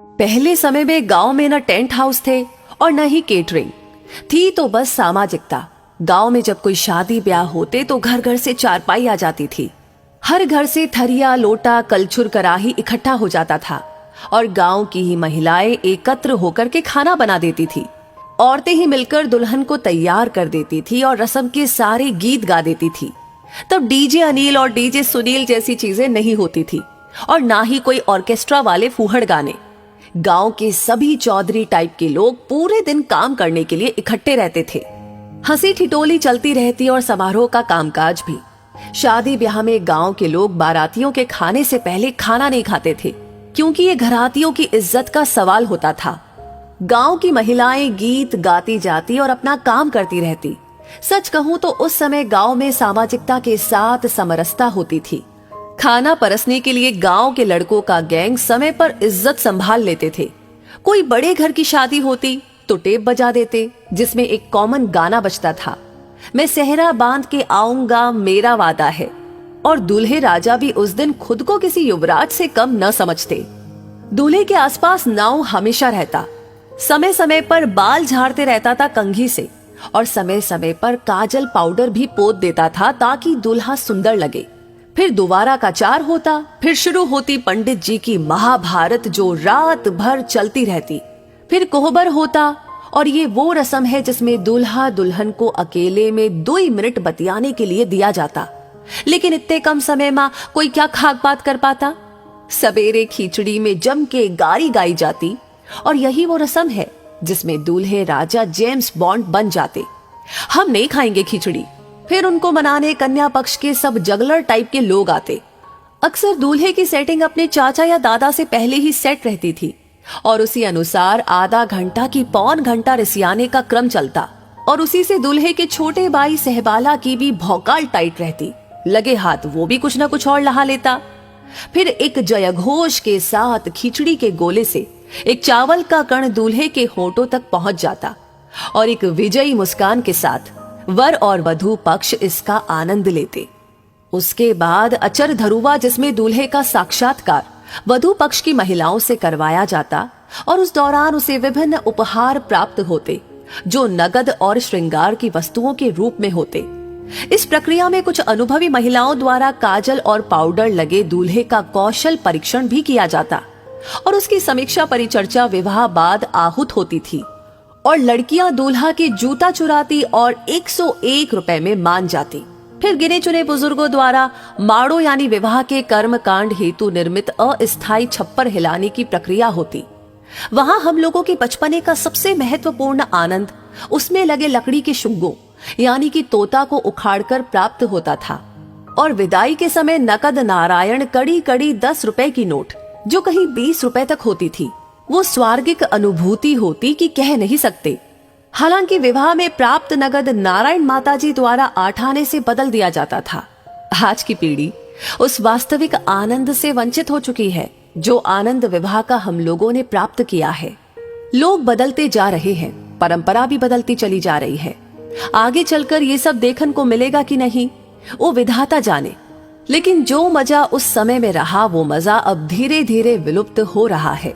पहले समय में गांव में न टेंट हाउस थे और न ही केटरिंग थी, तो बस सामाजिकता। गांव में जब कोई शादी ब्याह होते तो घर घर से चारपाई आ जाती थी। हर घर से थरिया, लोटा, कलछुल, कराही इकट्ठा हो जाता था और गांव की ही महिलाएं एकत्र होकर के खाना बना देती थी। औरतें ही मिलकर दुल्हन को तैयार कर देती थी और रस्म के सारे गीत गा देती थी। तब डीजे अनिल और डीजे सुनील जैसी चीजें नहीं होती थी और ना ही कोई ऑर्केस्ट्रा वाले फूहड़ गाने। गांव के सभी चौधरी टाइप के लोग पूरे दिन काम करने के लिए इकट्ठे रहते थे। हंसी ठिठोली चलती रहती और समारोह का कामकाज भी। शादी ब्याह में गांव के लोग बारातियों के खाने से पहले खाना नहीं खाते थे, क्योंकि ये घरातियों की इज्जत का सवाल होता था। गांव की महिलाएं गीत गाती जाती और अपना काम करती रहती। सच कहूं तो उस समय गांव में सामाजिकता के साथ समरसता होती थी। खाना परसने के लिए गांव के लड़कों का गैंग समय पर इज्जत संभाल लेते थे। कोई बड़े घर की शादी होती तो टेप बजा देते, जिसमें एक कॉमन गाना बजता था, मैं सेहरा बांध के आऊंगा मेरा वादा है। और दूल्हे राजा भी उस दिन खुद को किसी युवराज से कम न समझते। दूल्हे के आसपास नाव हमेशा रहता। समय समय पर बाल झाड़ते रहता था कंघी से और समय समय पर काजल पाउडर भी पोत देता था ताकि दूल्हा सुंदर लगे। फिर दोबारा का चार होता। फिर शुरू होती पंडित जी की महाभारत, जो रात भर चलती रहती। फिर कोहबर होता और ये वो रस्म है जिसमें दूल्हा दुल्हन को अकेले में 2 मिनट बतियाने के लिए दिया जाता। लेकिन इतने कम समय में कोई क्या खाक बात कर पाता। सवेरे खिचड़ी में जम के गारी गाई जाती और यही वो रस्म है जिसमें दूल्हे राजा जेम्स बॉन्ड बन जाते। हम नहीं खाएंगे खिचड़ी। फिर उनको मनाने कन्या पक्ष के सब जगलर टाइप के लोग आते। अक्सर दूल्हे की सेटिंग अपने चाचा या दादा से पहले ही सेट रहती थी और उसी अनुसार आधा घंटा की पौन घंटा रिसियाने का क्रम चलता और उसी से दूल्हे के छोटे भाई सहबाला की भी भौकाल टाइट रहती। लगे हाथ वो भी कुछ न कुछ और लहा लेता। फिर एक जयघोष के साथ खिचड़ी के गोले से एक चावल का कण दूल्हे के होठों तक पहुंच जाता और एक विजयी मुस्कान के साथ वर और वधू पक्ष इसका आनंद लेते। उसके बाद अचर धरुवा, जिसमें दूल्हे का साक्षात्कार वधू पक्ष की महिलाओं से करवाया जाता और उस दौरान उसे विभिन्न उपहार प्राप्त होते, जो नगद और श्रृंगार की वस्तुओं के रूप में होते। इस प्रक्रिया में कुछ अनुभवी महिलाओं द्वारा काजल और पाउडर लगे दूल्हे का कौशल परीक्षण भी किया जाता और उसकी समीक्षा परिचर्चा विवाह बाद आहूत होती थी और लड़कियां दूल्हा के जूता चुराती और 101 रुपए में मान जाती। फिर गिने चुने बुजुर्गों द्वारा माड़ो यानी विवाह के कर्म कांड हेतु निर्मित अस्थायी छप्पर हिलाने की प्रक्रिया होती। वहां हम लोगों के बचपने का सबसे महत्वपूर्ण आनंद उसमें लगे लकड़ी के शुंगों यानी कि तोता को उखाड़कर प्राप्त होता था। और विदाई के समय नकद नारायण कड़ी कड़ी 10 रुपए की नोट, जो कहीं 20 रुपए तक होती थी, वो स्वर्गिक अनुभूति होती कि कह नहीं सकते। हालांकि विवाह में प्राप्त नगद नारायण माताजी द्वारा आठाने से बदल दिया जाता था। आज की पीढ़ी उस वास्तविक आनंद से वंचित हो चुकी है जो आनंद विवाह का हम लोगों ने प्राप्त किया है। लोग बदलते जा रहे हैं, परंपरा भी बदलती चली जा रही है। आगे चलकर ये सब देखने को मिलेगा कि नहीं, वो विधाता जाने। लेकिन जो मजा उस समय में रहा, वो मजा अब धीरे धीरे विलुप्त हो रहा है।